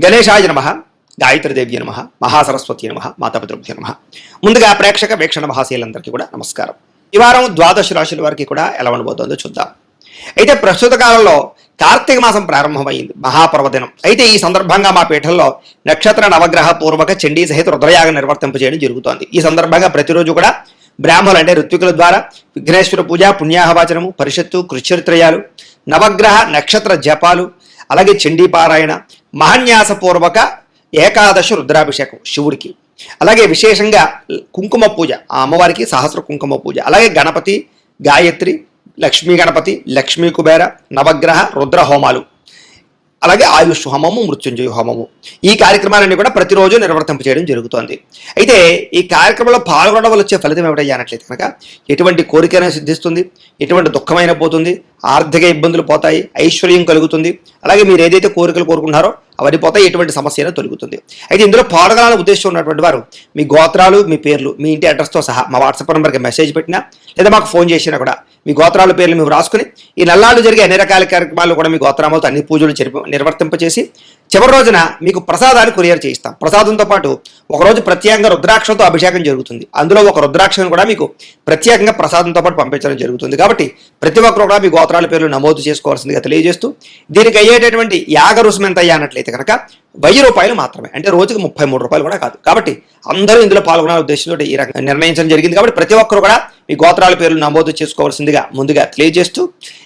గణేశాయ నమః, గాయత్రీదేవ్య నమః, మహాసరస్వతి నమః, మాతాపితృభ్యో నమః. ముందుగా ప్రేక్షక వీక్షణ మహాశీలందరికీ కూడా నమస్కారం. ఈ వారం ద్వాదశ రాశుల వారికి కూడా ఎలా ఉండబోతుందో చూద్దాం. అయితే ప్రస్తుత కాలంలో కార్తీక మాసం ప్రారంభమైంది, మహాపర్వదినం. అయితే ఈ సందర్భంగా మా పీఠంలో నక్షత్ర నవగ్రహ పూర్వక చండీ సహిత రుద్రయాగం నిర్వర్తింపజేయడం జరుగుతోంది. ఈ సందర్భంగా ప్రతిరోజు కూడా బ్రాహ్మణులు అంటే ఋత్వికుల ద్వారా విఘ్నేశ్వర పూజ, పుణ్యాహవాచనము, పరిషత్తు, కృష్యత్రయాలు, నవగ్రహ నక్షత్ర జపాలు, అలాగే చండీపారాయణ, మహాన్యాసపూర్వక ఏకాదశ రుద్రాభిషేకం శివుడికి, అలాగే విశేషంగా కుంకుమ పూజ, ఆ అమ్మవారికి సహస్ర కుంకుమ పూజ, అలాగే గణపతి, గాయత్రి, లక్ష్మీ గణపతి, లక్ష్మీ కుబేర, నవగ్రహ రుద్ర హోమాలు, అలాగే ఆయుష్ హోమము, మృత్యుంజయ హోమము, ఈ కార్యక్రమాలన్నీ కూడా ప్రతిరోజు నిర్వర్తింప చేయడం జరుగుతోంది. అయితే ఈ కార్యక్రమంలో పాల్గొనడం వల్ల వచ్చే ఫలితం ఏమిటయ్యా అన్నట్లయితే కనుక ఎటువంటి కోరికైనా సిద్ధిస్తుంది, ఎటువంటి దుఃఖమైన పోతుంది, ఆర్థిక ఇబ్బందులు పోతాయి, ఐశ్వర్యం కలుగుతుంది, అలాగే మీరు ఏదైతే కోరికలు కోరుకుంటారో అవన్నీ పోతాయి, ఎటువంటి సమస్య అయినా తొలగుతుంది. అయితే ఇందులో పాల్గొనాలని ఉద్దేశం ఉన్నటువంటి వారు మీ గోత్రాలు, మీ పేర్లు, మీ ఇంటి అడ్రస్తో సహా మా వాట్సాప్ నెంబర్కి మెసేజ్ పెట్టినా లేదా మాకు ఫోన్ చేసినా కూడా మీ గోత్రాల పేర్లు మీరు రాసుకుని ఈ నెల్లాళ్ళు జరిగే అన్ని రకాల కార్యక్రమాలు కూడా మీ గోత్రాలతో అన్ని పూజలు నిర్వర్తింపచేసి చివరి రోజున మీకు ప్రసాదాన్ని కొరియర్ చేయిస్తాం. ప్రసాదంతో పాటు ఒకరోజు ప్రత్యేకంగా రుద్రాక్షలతో అభిషేకం జరుగుతుంది. అందులో ఒక రుద్రాక్షను కూడా మీకు ప్రత్యేకంగా ప్రసాదంతో పాటు పంపించడం జరుగుతుంది. కాబట్టి ప్రతి ఒక్కరు కూడా మీ గోత్రాల పేర్లు నమోదు చేసుకోవాల్సిందిగా తెలియజేస్తూ, దీనికి అయ్యేటటువంటి యాగ రుసుము ఎంత అయ్యా అన్నట్లయితే కనుక 1000 రూపాయలు మాత్రమే, అంటే రోజుకి 33 రూపాయలు కూడా కాదు. కాబట్టి అందరూ ఇందులో పాల్గొనే ఉద్దేశంతో ఈ రకంగా నిర్ణయించడం జరిగింది. కాబట్టి ప్రతి ఒక్కరు కూడా మీ గోత్రాల పేర్లు నమోదు చేసుకోవాల్సిందిగా ముందుగా తెలియజేస్తూ,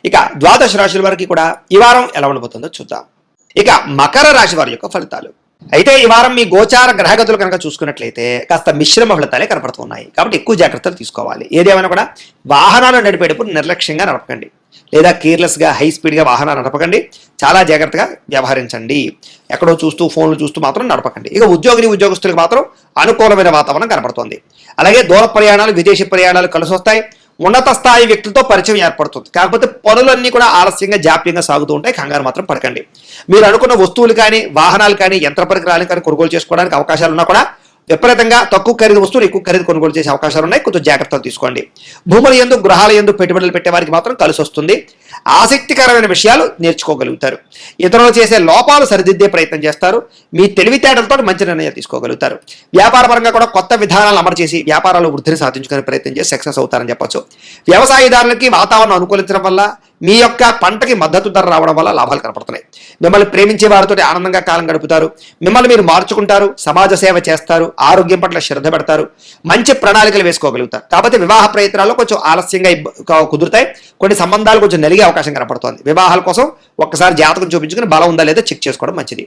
ఇక ద్వాదశ రాశుల వారికి కూడా ఈ వారం ఎలా ఉండబోతుందో చూద్దాం. ఇక మకర రాశి వారి యొక్క ఫలితాలు. అయితే ఈ వారం మీ గోచార గ్రహగతులు కనుక చూసుకున్నట్లయితే కాస్త మిశ్రమ ఫలితాలే కనపడుతున్నాయి. కాబట్టి ఎక్కువ జాగ్రత్తలు తీసుకోవాలి. ఏదేమైనా కూడా వాహనాలు నడిపేటప్పుడు నిర్లక్ష్యంగా నడపకండి, లేదా కేర్లెస్గా హై స్పీడ్గా వాహనాలు నడపకండి. చాలా జాగ్రత్తగా వ్యవహరించండి. ఎక్కడో చూస్తూ ఫోన్లు చూస్తూ మాత్రం నడపకండి. ఇక ఉద్యోగులకు మాత్రం అనుకూలమైన వాతావరణం కనపడుతుంది. అలాగే దూర ప్రయాణాలు, విదేశీ ప్రయాణాలు కలిసి వస్తాయి. ఉన్నత స్థాయి వ్యక్తులతో పరిచయం ఏర్పడుతుంది. కాకపోతే పనులన్నీ కూడా ఆలస్యంగా, జాప్యంగా సాగుతూ ఉంటాయి. కంగారు మాత్రం పడకండి. మీరు అనుకున్న వస్తువులు కానీ, వాహనాలు కానీ, యంత్ర పరికరాలు కానీ కొనుగోలు చేసుకోవడానికి అవకాశాలు ఉన్నా కూడా విపరీతంగా తక్కువ ఖరీదు వస్తువులు ఎక్కువ ఖరీదు కొనుగోలు చేసే అవకాశాలు ఉన్నాయి. కొంచెం జాగ్రత్తలు తీసుకోండి. భూముల యందు, గృహాల యందు పెట్టుబడులు పెట్టే వారికి మాత్రం కలిసి వస్తుంది. ఆసక్తికరమైన విషయాలు నేర్చుకోగలుగుతారు. ఇతరులు చేసే లోపాలు సరిదిద్దే ప్రయత్నం చేస్తారు. మీ తెలివితేటలతో మంచి నిర్ణయాలు తీసుకోగలుగుతారు. వ్యాపార పరంగా కూడా కొత్త విధానాలు అమలు చేసి వ్యాపారాలు వృద్ధిని సాధించుకునే ప్రయత్నం చేసి సక్సెస్ అవుతారని చెప్పొచ్చు. వ్యవసాయదారులకి వాతావరణం అనుకూలించడం వల్ల, మీ యొక్క పంటకి మద్దతు ధర రావడం వల్ల లాభాలు కనపడుతున్నాయి. మిమ్మల్ని ప్రేమించే వారితో ఆనందంగా కాలం గడుపుతారు. మిమ్మల్ని మీరు మార్చుకుంటారు, సమాజ సేవ చేస్తారు, ఆరోగ్యం పట్ల శ్రద్ధ పెడతారు, మంచి ప్రణాళికలు వేసుకోగలుగుతారు. కాకపోతే వివాహ ప్రయత్నాల్లో కొంచెం ఆలస్యంగా కుదురుతాయి. కొన్ని సంబంధాలు కొంచెం నలిగే అవకాశం కనపడుతోంది. వివాహాల కోసం ఒక్కసారి జాతకం చూపించుకుని బలం ఉందా లేదా చెక్ చేసుకోవడం మంచిది.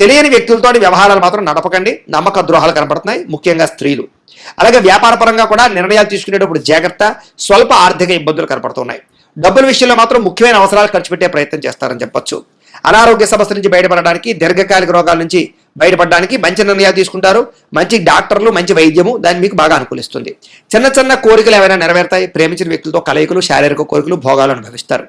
తెలియని వ్యక్తులతో వ్యవహారాలు మాత్రం నడపకండి. నమ్మక ద్రోహాలు కనపడుతున్నాయి, ముఖ్యంగా స్త్రీలు. అలాగే వ్యాపార పరంగా కూడా నిర్ణయాలు తీసుకునేటప్పుడు జాగ్రత్త. స్వల్ప ఆర్థిక ఇబ్బందులు కనపడుతున్నాయి. డబ్బుల విషయంలో మాత్రం ముఖ్యమైన అవసరాలు ఖర్చు పెట్టే ప్రయత్నం చేస్తారని చెప్పొచ్చు. అనారోగ్య సమస్య నుంచి బయటపడడానికి, దీర్ఘకాలిక రోగాల నుంచి బయటపడడానికి మంచి నిర్ణయాలు తీసుకుంటారు. మంచి డాక్టర్లు, మంచి వైద్యము దాన్ని మీకు బాగా అనుకూలిస్తుంది. చిన్న చిన్న కోరికలు ఏవైనా నెరవేరుతాయి. ప్రేమించిన వ్యక్తులతో కలయికలు, శారీరక కోరికలు, భోగాలు అనుభవిస్తారు.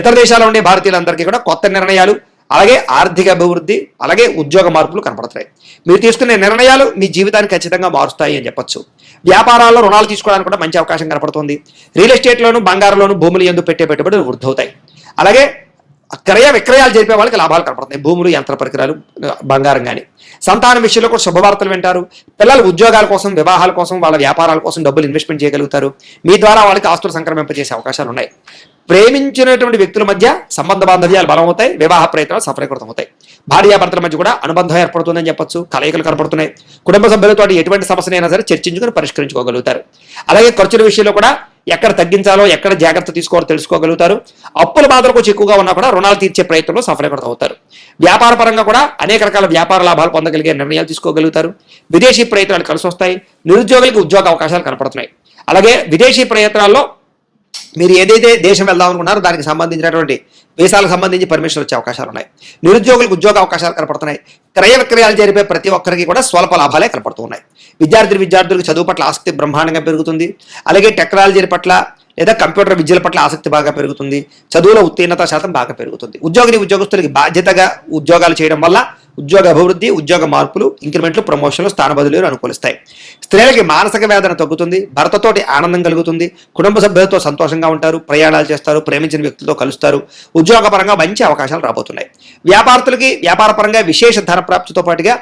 ఇతర దేశాల్లో ఉండే భారతీయులందరికీ కూడా కొత్త నిర్ణయాలు, అలాగే ఆర్థిక అభివృద్ధి, అలాగే ఉద్యోగ మార్పులు కనపడతాయి. మీరు తీసుకునే నిర్ణయాలు మీ జీవితాన్ని ఖచ్చితంగా మారుస్తాయి అని చెప్పొచ్చు. వ్యాపారాల్లో రుణాలు తీసుకోవడానికి కూడా మంచి అవకాశం కనపడుతుంది. రియల్ ఎస్టేట్లోను, బంగారంలోను, భూములు యందు పెట్టే పెట్టుబడులు వృద్ధి అవుతాయి. అలాగే క్రయ విక్రయాలు జరిపే వాళ్ళకి లాభాలు కనపడుతున్నాయి. భూములు, యంత్ర పరికరాలు, బంగారం కానీ. సంతానం విషయంలో కూడా శుభవార్తలు వింటారు. పిల్లలు ఉద్యోగాల కోసం, వివాహాల కోసం, వాళ్ళ వ్యాపారాల కోసం డబ్బులు ఇన్వెస్ట్మెంట్ చేయగలుగుతారు. మీ ద్వారా వాళ్ళకి ఆస్తులు సంక్రమింపజేసే అవకాశాలు ఉన్నాయి. ప్రేమించినటువంటి వ్యక్తుల మధ్య సంబంధ బాంధవ్యాలు బలమవుతాయి. వివాహ ప్రయత్నాలు సఫలీకృతం అవుతాయి. భార్యాభర్తల మధ్య కూడా అనుబంధం ఏర్పడుతుందని చెప్పొచ్చు. కలయికలు కనపడుతున్నాయి. కుటుంబ సభ్యులతో ఎటువంటి సమస్యనైనా సరే చర్చించుకుని పరిష్కరించుకోగలుగుతారు. అలాగే ఖర్చుల విషయంలో కూడా ఎక్కడ తగ్గించాలో, ఎక్కడ జాగ్రత్త తీసుకోవాలో తెలుసుకోగలుగుతారు. అప్పుల బాధలు కొంచెం ఎక్కువగా ఉన్నా కూడా రుణాలు తీర్చే ప్రయత్నంలో సఫలీకృతం అవుతారు. వ్యాపార పరంగా కూడా అనేక రకాల వ్యాపార లాభాలు పొందగలిగే నిర్ణయాలు తీసుకోగలుగుతారు. విదేశీ ప్రయత్నాలు కలిసి వస్తాయి. నిరుద్యోగులకు ఉద్యోగ అవకాశాలు కనపడుతున్నాయి. అలాగే విదేశీ ప్రయత్నాల్లో మీరు ఏదైతే దేశం వెళ్దాం అనుకున్నారో దానికి సంబంధించినటువంటి వీసాలకు సంబంధించి పర్మిషన్ వచ్చే అవకాశాలు ఉన్నాయి. నిరుద్యోగులకు ఉద్యోగ అవకాశాలు కనపడుతున్నాయి. క్రయ విక్రయాలు జరిపే ప్రతి ఒక్కరికి కూడా స్వల్ప లాభాలే కనపడుతున్నాయి. విద్యార్థులకు చదువు పట్ల ఆసక్తి బ్రహ్మాండంగా పెరుగుతుంది. అలాగే టెక్నాలజీ పట్ల లేదా కంప్యూటర్ విద్యల పట్ల ఆసక్తి బాగా పెరుగుతుంది. చదువులో ఉత్తీర్ణత శాతం బాగా పెరుగుతుంది. ఉద్యోగస్తులకి బాధ్యతగా ఉద్యోగాలు చేయడం వల్ల ఉద్యోగ అభివృద్ధి, ఉద్యోగ మార్పులు, ఇంక్రిమెంట్లు, ప్రమోషన్లు, స్థాన బదిలీలు అనుకూలిస్తాయి. స్త్రీలకి మానసిక వేదన తగ్గుతుంది, భర్తతోటి ఆనందం కలుగుతుంది, కుటుంబ సభ్యులతో సంతోషంగా ఉంటారు, ప్రయాణాలు చేస్తారు, ప్రేమించిన వ్యక్తులతో కలుస్తారు, ఉద్యోగపరంగా మంచి అవకాశాలు రాబోతున్నాయి. వ్యాపారస్తులకి వ్యాపారపరంగా విశేష ధన ప్రాప్తితో పాటుగా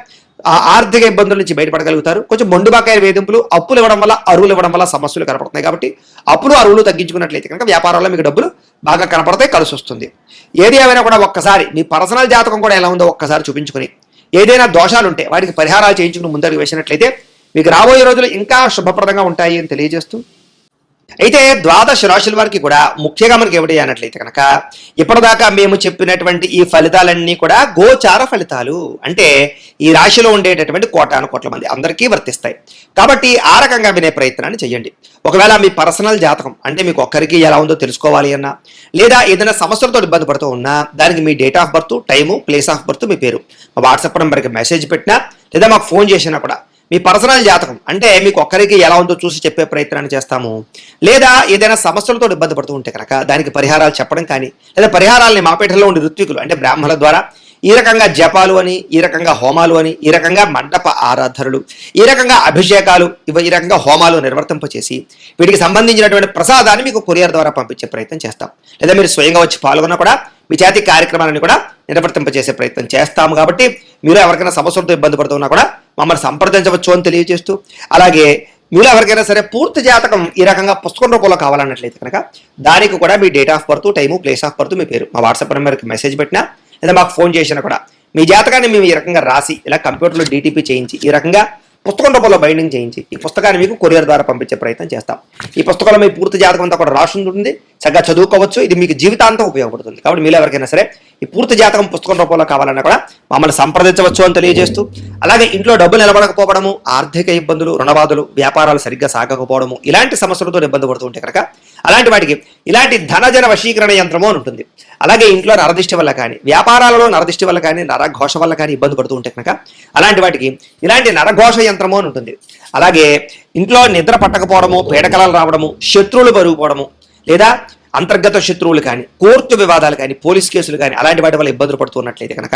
ఆర్థిక ఇబ్బందుల నుంచి బయటపడగలుగుతారు. కొంచెం మొండుబాకాయ వేధింపులు, అప్పులు ఇవ్వడం వల్ల, అరువులు ఇవ్వడం వల్ల సమస్యలు కనపడుతున్నాయి. కాబట్టి అప్పులు అరువులు తగ్గించుకున్నట్లయితే కనుక వ్యాపారాల్లో మీకు డబ్బులు బాగా కనపడతాయి, కలిసి వస్తుంది. ఏది ఏమైనా కూడా ఒక్కసారి మీ పర్సనల్ జాతకం కూడా ఎలా ఉందో ఒక్కసారి చూపించుకుని, ఏదైనా దోషాలు ఉంటే వాటికి పరిహారాలు చేయించుకుని ముందరికి వేసినట్లయితే మీకు రాబోయే రోజులు ఇంకా శుభప్రదంగా ఉంటాయి అని తెలియజేస్తూ, అయితే ద్వాదశ రాశుల వారికి కూడా ముఖ్యంగా మనకి ఏమిటి అన్నట్లయితే కనుక ఇప్పటిదాకా మేము చెప్పినటువంటి ఈ ఫలితాలన్నీ కూడా గోచార ఫలితాలు, అంటే ఈ రాశిలో ఉండేటటువంటి కోటాను కోట్ల మంది అందరికీ వర్తిస్తాయి. కాబట్టి ఆ రకంగా వినే ప్రయత్నాన్ని చేయండి. ఒకవేళ మీ పర్సనల్ జాతకం అంటే మీకు ఒక్కరికి ఎలా ఉందో తెలుసుకోవాలి అన్నా, లేదా ఏదైనా సమస్యలతో ఇబ్బంది పడుతూ ఉన్నా, దానికి మీ date of birth, time, place of birth, మీ పేరు మా వాట్సాప్ నెంబర్కి మెసేజ్ పెట్టినా లేదా మాకు ఫోన్ చేసినా కూడా మీ పర్సనల్ జాతకం అంటే మీకు ఒక్కరికి ఎలా ఉందో చూసి చెప్పే ప్రయత్నాన్ని చేస్తాము. లేదా ఏదైనా సమస్యలతో ఇబ్బంది పడుతూ ఉంటే కనుక దానికి పరిహారాలు చెప్పడం కానీ, లేదా పరిహారాలని మాపేటలో ఉండే ఋత్వికులు అంటే బ్రాహ్మణుల ద్వారా ఈ రకంగా జపాలు అని, ఈ రకంగా హోమాలు అని, ఈ రకంగా మండప ఆరాధనలు, ఈ రకంగా అభిషేకాలు, ఈ రకంగా హోమాలు నిర్వర్తింపచేసి వీటికి సంబంధించినటువంటి ప్రసాదాన్ని మీకు కొరియర్ ద్వారా పంపించే ప్రయత్నం చేస్తాం. లేదా మీరు స్వయంగా వచ్చి పాల్గొన్నా కూడా మీ చేతి కార్యక్రమాలను కూడా నిర్వర్తింపచేసే ప్రయత్నం చేస్తాము. కాబట్టి మీరు ఎవరికైనా సమస్యలతో ఇబ్బంది పడుతున్నా కూడా మమ్మల్ని సంప్రదించవచ్చు అని తెలియజేస్తూ, అలాగే మీరు ఎవరికైనా సరే పూర్తి జాతకం ఈ రకంగా పుస్తకం రూపంలో కావాలన్నట్లయితే కనుక దానికి కూడా మీ date of birth, time, place of birth, మీ పేరు మా వాట్సాప్ నెంబర్కి మెసేజ్ పెట్టినా లేదా మాకు ఫోన్ చేసినా కూడా మీ జాతకాన్ని మేము ఈ రకంగా రాసి ఇలా కంప్యూటర్లో డీటీపీ చేయించి ఈ రకంగా పుస్తకం రూపంలో బైండింగ్ చేయించి ఈ పుస్తకాన్ని మీకు కొరియర్ ద్వారా పంపించే ప్రయత్నం చేస్తాం. ఈ పుస్తకంలో మీ పూర్తి జాతకం అంతా కూడా రాసి ఉంటుంది, చక్కగా చదువుకోవచ్చు. ఇది మీకు జీవితాంతం ఉపయోగపడుతుంది. కాబట్టి మీరు ఎవరికైనా సరే ఈ పూర్తి జాతకం పుస్తకం రూపంలో కావాలన్నా కూడా మమ్మల్ని సంప్రదించవచ్చు అని తెలియజేస్తూ, అలాగే ఇంట్లో డబ్బులు నిలబడకపోవడము, ఆర్థిక ఇబ్బందులు, రుణబాధలు, వ్యాపారాలు సరిగ్గా సాగకపోవడము, ఇలాంటి సమస్యలతో ఇబ్బంది పడుతూ ఉంటే కనుక అలాంటి వాటికి ఇలాంటి ధనజన వశీకరణ యంత్రము అని ఉంటుంది. అలాగే ఇంట్లో నరదిష్టి వల్ల కానీ, వ్యాపారాలలో నరదిష్టి వల్ల కానీ, నరఘోష వల్ల కానీ ఇబ్బంది పడుతూ ఉంటే కనుక అలాంటి వాటికి ఇలాంటి నరఘోష యంత్రము అని ఉంటుంది. అలాగే ఇంట్లో నిద్ర పట్టకపోవడము, పీడకలాలు రావడము, శత్రువులు పెరిగిపోవడము, లేదా అంతర్గత శత్రువులు కానీ, కోర్టు వివాదాలు కానీ, పోలీస్ కేసులు కానీ అలాంటి వాటి వల్ల ఇబ్బందులు పడుతున్నట్లయితే కనుక,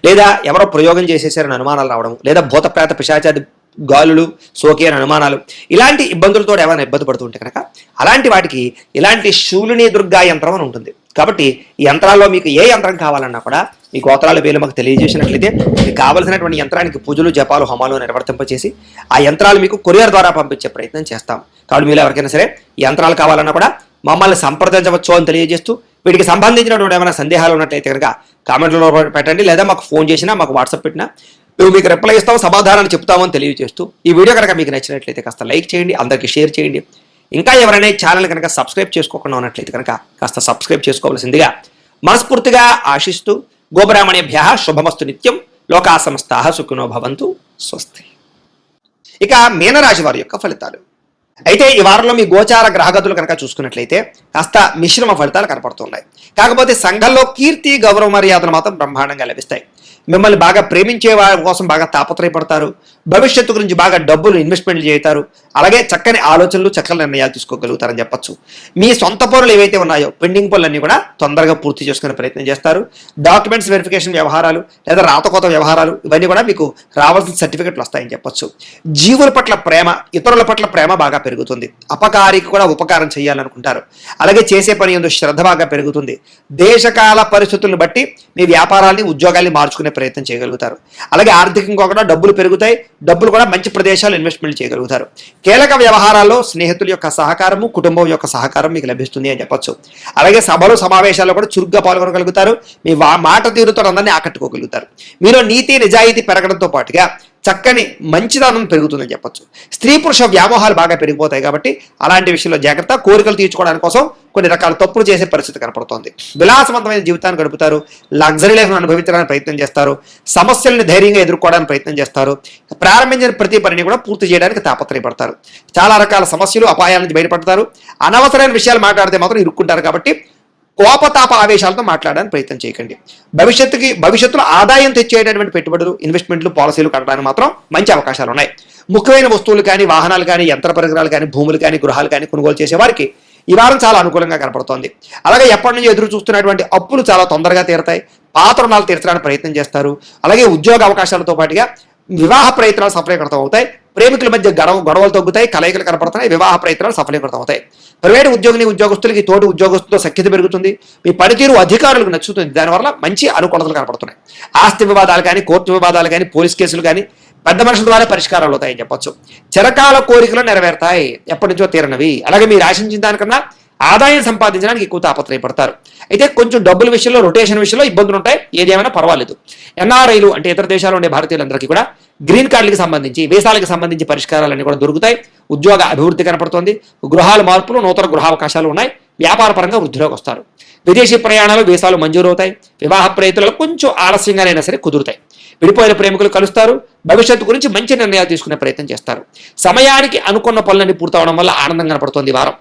లేదా ఎవరో ప్రయోగం చేసేసారని అనుమానాలు రావడం, లేదా భూతప్రేత పిశాచాది గాలులు సోకి అని అనుమానాలు, ఇలాంటి ఇబ్బందులతో ఏమైనా ఇబ్బంది పడుతుంటే కనుక అలాంటి వాటికి ఇలాంటి శూలిని దుర్గా యంత్రం అని ఉంటుంది. కాబట్టి ఈ యంత్రాల్లో మీకు ఏ యంత్రం కావాలన్నా కూడా మీ గోత్రాల పేర్లు మాకు తెలియజేసినట్లయితే మీకు కావలసినటువంటి యంత్రానికి పూజలు, జపాలు, హోమాలు నిర్వర్తింపచేసి ఆ యంత్రాలు మీకు కొరియర్ ద్వారా పంపించే ప్రయత్నం చేస్తాం. కాబట్టి మీరు ఎవరికైనా సరే ఈ యంత్రాలు కావాలన్నా కూడా మమ్మల్ని సంప్రదించవచ్చు అని తెలియజేస్తూ, వీటికి సంబంధించినటువంటి ఏమైనా సందేహాలు ఉన్నట్లయితే కనుక కామెంట్లలో పెట్టండి, లేదా మాకు ఫోన్ చేసినా మాకు వాట్సాప్ పెట్టినా మేము మీకు రిప్లై ఇస్తాం, సమాధానాలు చెప్తామని తెలియజేస్తూ, ఈ వీడియో కనుక మీకు నచ్చినట్లయితే కాస్త లైక్ చేయండి, అందరికీ షేర్ చేయండి. ఇంకా ఎవరైనా ఛానల్ కనుక సబ్స్క్రైబ్ చేసుకోకుండా ఉన్నట్లయితే కనుక కాస్త సబ్స్క్రైబ్ చేసుకోవాల్సిందిగా మనస్ఫూర్తిగా ఆశిస్తూ, గోబ్రాహ్మణేభ్యః శుభమస్తు నిత్యం, లోకా సమస్తాః సుఖినో భవంతు, స్వస్తి. ఇక మీనరాశి వారి యొక్క ఫలితాలు. అయితే ఈ వారంలో మీ గోచార గ్రహగతులు కనుక చూసుకున్నట్లయితే కాస్త మిశ్రమ ఫలితాలు కనపడుతున్నాయి. కాకపోతే సంఘంలో కీర్తి, గౌరవ మర్యాదలు మాత్రం బ్రహ్మాండంగా లభిస్తాయి. మిమ్మల్ని బాగా ప్రేమించే వారి కోసం బాగా తాపత్రయపడతారు, భవిష్యత్తు గురించి బాగా డబ్బులు ఇన్వెస్ట్మెంట్లు చేస్తారు, అలాగే చక్కని ఆలోచనలు, చక్కని నిర్ణయాలు తీసుకోగలుగుతారని చెప్పొచ్చు. మీ సొంత పనులు ఏవైతే ఉన్నాయో పెండింగ్ పనులన్నీ కూడా తొందరగా పూర్తి చేసుకునే ప్రయత్నం చేస్తారు. డాక్యుమెంట్స్ వెరిఫికేషన్ వ్యవహారాలు, లేదా రాతకోత వ్యవహారాలు, ఇవన్నీ కూడా మీకు రావాల్సిన సర్టిఫికెట్లు వస్తాయని చెప్పొచ్చు. జీవుల పట్ల ప్రేమ, ఇతరుల పట్ల ప్రేమ బాగా పెరుగుతుంది. అపకారికి కూడా ఉపకారం చేయాలనుకుంటారు. అలాగే చేసే పని యందు శ్రద్ధ బాగా పెరుగుతుంది. దేశకాల పరిస్థితులను బట్టి మీ వ్యాపారాన్ని, ఉద్యోగాల్ని మార్చుకునే ప్రయత్నం చేయగలుగుతారు. అలాగే ఆర్థికంగా కూడా డబ్బులు పెరుగుతాయి, డబ్బులు కూడా మంచి ప్రదేశాలు ఇన్వెస్ట్మెంట్ చేయగలుగుతారు. కీలక వ్యవహారాల్లో స్నేహితుల యొక్క సహకారము, కుటుంబం యొక్క సహకారం మీకు లభిస్తుంది అని చెప్పొచ్చు. అలాగే సభలు, సమావేశాల్లో కూడా చురుగ్గా పాల్గొనగలుగుతారు. మీ మాట తీరుతో అందరినీ ఆకట్టుకోగలుగుతారు. మీలో నీతి, నిజాయితీ పెరగడంతో పాటుగా చక్కని మంచిదనం పెరుగుతుందని చెప్పొచ్చు. స్త్రీ పురుష వ్యామోహాలు బాగా పెరిగిపోతాయి. కాబట్టి అలాంటి విషయంలో జాగ్రత్త. కోరికలు తీర్చుకోవడానికి కోసం కొన్ని రకాల తప్పులు చేసే పరిస్థితి కనపడుతోంది. విలాసవంతమైన జీవితాన్ని గడుపుతారు, లగ్జరీ లైఫ్ అనుభవించడానికి ప్రయత్నం చేస్తారు, సమస్యలను ధైర్యంగా ఎదుర్కోవడానికి ప్రయత్నం చేస్తారు, ప్రారంభించిన ప్రతి పనిని కూడా పూర్తి చేయడానికి తాపత్రయపడతారు. చాలా రకాల సమస్యలు, అపాయాల నుంచి బయటపడతారు. అనవసరమైన విషయాలు మాట్లాడితే మాత్రం ఇరుక్కుంటారు. కాబట్టి కోపతాప ఆవేశాలతో మాట్లాడడానికి ప్రయత్నం చేయకండి. భవిష్యత్తులో ఆదాయం తెచ్చేటటువంటి పెట్టుబడులు, ఇన్వెస్ట్మెంట్లు, పాలసీలు కట్టడానికి మాత్రం మంచి అవకాశాలు ఉన్నాయి. ముఖ్యమైన వస్తువులు కానీ, వాహనాలు కానీ, యంత్ర పరికరాలు కానీ, భూములు కానీ, గృహాలు కానీ కొనుగోలు చేసే వారికి ఈ వారం చాలా అనుకూలంగా కనపడుతోంది. అలాగే ఎప్పటి నుంచి ఎదురు చూస్తున్నటువంటి అప్పులు చాలా తొందరగా తీరతాయి. పాత రుణాలు తీర్చడానికి ప్రయత్నం చేస్తారు. అలాగే ఉద్యోగ అవకాశాలతో పాటుగా వివాహ ప్రయత్నాలు సఫలీకృతం అవుతాయి. ప్రేమికుల మధ్య గొడవలు తగ్గుతాయి, కలయికలు కనపడుతున్నాయి, వివాహ ప్రయత్నాలు సఫలీకృతం అవుతాయి. ప్రైవేటు ఉద్యోగస్తులకి తోటి ఉద్యోగస్తులతో సఖ్యత పెరుగుతుంది. మీ పనితీరు అధికారులకు నచ్చుతుంది. దానివల్ల మంచి అనుకూలతలు కనపడుతున్నాయి. ఆస్తి వివాదాలు కానీ, కోర్టు వివాదాలు కానీ, పోలీస్ కేసులు కానీ పెద్ద మనుషుల ద్వారా పరిష్కారాలు అవుతాయని చెప్పొచ్చు. చిరకాల కోరికలు నెరవేరుతాయి, ఎప్పటి నుంచో తీరనవి. అలాగే మీరు ఆశించిన దానికన్నా ఆదాయం సంపాదించడానికి ఎక్కువ తాపత్రయపడతారు. అయితే కొంచెం డబ్బుల విషయంలో, రొటేషన్ విషయంలో ఇబ్బందులు ఉంటాయి. ఏదేమైనా పర్వాలేదు. ఎన్ఆర్ఐలు అంటే ఇతర దేశాల్లో ఉండే భారతీయులందరికీ కూడా గ్రీన్ కార్డులకు సంబంధించి, వీసాలకు సంబంధించి పరిష్కారాలన్నీ కూడా దొరుకుతాయి. ఉద్యోగ అభివృద్ధి కనపడుతోంది. గృహాల మార్పులు, నూతన గృహావకాశాలు ఉన్నాయి. వ్యాపార పరంగా వృద్ధిలోకి వస్తారు. విదేశీ ప్రయాణాలు, వీసాలు మంజూరు అవుతాయి. వివాహ ప్రయత్నాలు కొంచెం ఆలస్యంగానైనా సరే కుదురుతాయి. విడిపోయిన ప్రేమికులు కలుస్తారు. భవిష్యత్తు గురించి మంచి నిర్ణయాలు తీసుకునే ప్రయత్నం చేస్తారు. సమయానికి అనుకున్న పనులన్నీ పూర్తవడం వల్ల ఆనందం కనపడుతోంది ఈ వారం.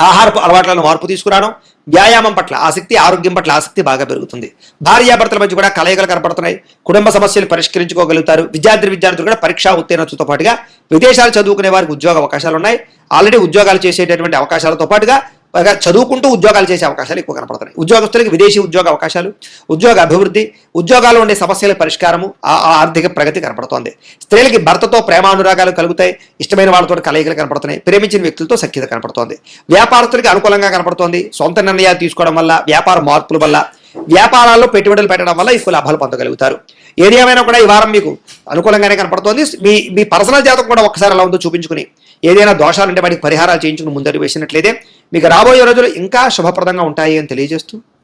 ఆహారపు అలవాట్లను మార్పు తీసుకురావడం, వ్యాయామం పట్ల ఆసక్తి, ఆరోగ్యం పట్ల ఆసక్తి బాగా పెరుగుతుంది. భార్యాభర్తల మధ్య కూడా కలయికలు కనపడుతున్నాయి. కుటుంబ సమస్యలు పరిష్కరించుకోగలుగుతారు. విద్యార్థులు కూడా పరీక్షా ఉత్తీర్ణతతో పాటుగా విదేశాలు చదువుకునే వారికి ఉద్యోగ అవకాశాలు ఉన్నాయి. ఆల్రెడీ ఉద్యోగాలు చేసేటటువంటి అవకాశాలతో పాటుగా చదువుకుంటూ ఉద్యోగాలు చేసే అవకాశాలు ఎక్కువ కనపడుతున్నాయి. ఉద్యోగస్తులకి విదేశీ ఉద్యోగ అవకాశాలు, ఉద్యోగ అభివృద్ధి, ఉద్యోగాల్లో ఉండే సమస్యల పరిష్కారము, ఆర్థిక ప్రగతి కనపడుతోంది. స్త్రీలకి భర్తతో ప్రేమానురాగాలు కలుగుతాయి. ఇష్టమైన వాళ్ళతో కలయికలు కనపడుతున్నాయి. ప్రేమించిన వ్యక్తులతో సఖ్యత కనపడుతోంది. వ్యాపారస్తులకి అనుకూలంగా కనపడుతోంది. సొంత నిర్ణయాలు తీసుకోవడం వల్ల, వ్యాపార మార్పుల వల్ల, వ్యాపారాల్లో పెట్టుబడులు పెట్టడం వల్ల ఎక్కువ లాభాలు పొందగలుగుతారు. ఏది ఏమైనా కూడా ఈ వారం మీకు అనుకూలంగానే కనపడుతోంది. మీ పర్సనల్ జాతకం కూడా ఒకసారి ఎలా ఉందో చూపించుకుని, ఏదైనా దోషాలుంటే వాటికి పరిహారాలు చేయించుకుని ముందడుగు వేసినట్లయితే మీకు రాబోయే రోజులు ఇంకా శుభప్రదంగా ఉంటాయి అని తెలియజేస్తూ